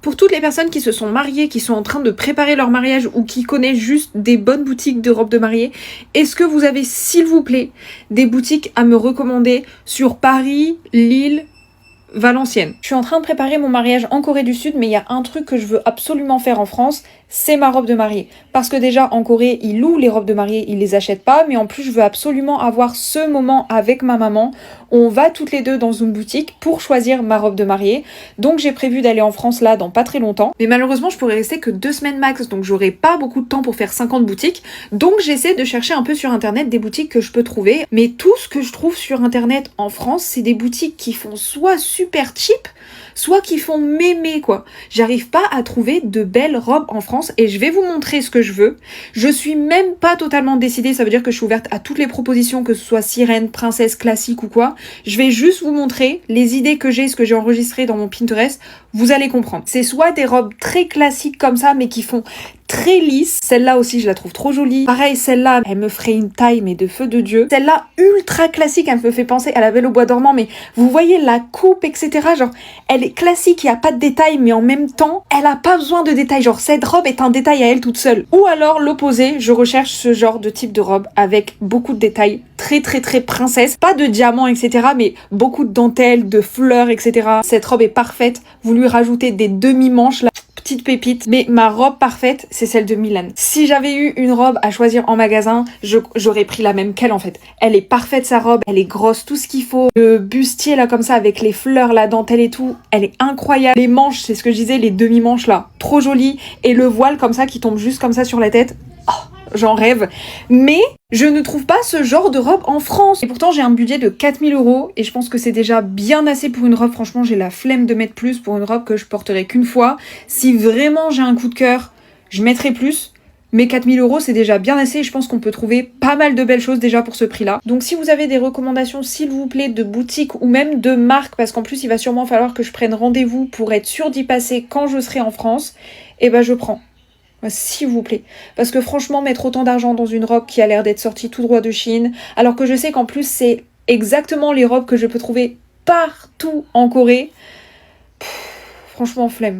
Pour toutes les personnes qui se sont mariées, qui sont en train de préparer leur mariage ou qui connaissent juste des bonnes boutiques de robes de mariée, est-ce que vous avez, s'il vous plaît, des boutiques à me recommander sur Paris, Lille, Valenciennes? Je suis en train de préparer mon mariage en Corée du Sud, mais il y a un truc que je veux absolument faire en France, c'est ma robe de mariée. Parce que déjà, en Corée, ils louent les robes de mariée, ils les achètent pas, mais en plus, je veux absolument avoir ce moment avec ma maman. On va toutes les deux dans une boutique pour choisir ma robe de mariée. Donc, j'ai prévu d'aller en France là dans pas très longtemps. Mais malheureusement, je pourrais rester que 2 semaines max, donc j'aurai pas beaucoup de temps pour faire 50 boutiques. Donc, j'essaie de chercher un peu sur internet des boutiques que je peux trouver. Mais tout ce que je trouve sur internet en France, c'est des boutiques qui font soit super cheap, soit qui font mémé quoi. J'arrive pas à trouver de belles robes en France et je vais vous montrer ce que je veux. Je suis même pas totalement décidée, ça veut dire que je suis ouverte à toutes les propositions, que ce soit sirène, princesse, classique ou quoi. Je vais juste vous montrer les idées que j'ai, ce que j'ai enregistré dans mon Pinterest. Vous allez comprendre. C'est soit des robes très classiques comme ça, mais qui font très lisse. Celle-là aussi, je la trouve trop jolie. Pareil, celle-là, elle me ferait une taille, mais de feu de Dieu. Celle-là, ultra classique, elle me fait penser à la Belle au bois dormant, mais vous voyez la coupe, etc. Genre, elle est classique, il n'y a pas de détails, mais en même temps, elle a pas besoin de détails. Genre, cette robe est un détail à elle toute seule. Ou alors, l'opposé, je recherche ce genre de type de robe avec beaucoup de détails, très très très princesse. Pas de diamants, etc., mais beaucoup de dentelles, de fleurs, etc. Cette robe est parfaite. Vous lui rajoutez des demi-manches, là. Petite pépite, mais ma robe parfaite, c'est celle de Milan. Si j'avais eu une robe à choisir en magasin, j'aurais pris la même qu'elle en fait. Elle est parfaite sa robe, elle est grosse, tout ce qu'il faut. Le bustier là comme ça avec les fleurs, la dentelle et tout, elle est incroyable. Les manches, c'est ce que je disais, les demi-manches là, trop jolies. Et le voile comme ça qui tombe juste comme ça sur la tête. Oh, j'en rêve. Mais je ne trouve pas ce genre de robe en France. Et pourtant, j'ai un budget de 4000 € et je pense que c'est déjà bien assez pour une robe. Franchement, j'ai la flemme de mettre plus pour une robe que je porterai qu'une fois. Si vraiment j'ai un coup de cœur, je mettrai plus. Mais 4000 €, c'est déjà bien assez et je pense qu'on peut trouver pas mal de belles choses déjà pour ce prix-là. Donc si vous avez des recommandations, s'il vous plaît, de boutiques ou même de marques, parce qu'en plus, il va sûrement falloir que je prenne rendez-vous pour être sûre d'y passer quand je serai en France, et ben je prends. S'il vous plaît. Parce que franchement, mettre autant d'argent dans une robe qui a l'air d'être sortie tout droit de Chine, alors que je sais qu'en plus, c'est exactement les robes que je peux trouver partout en Corée, franchement, flemme.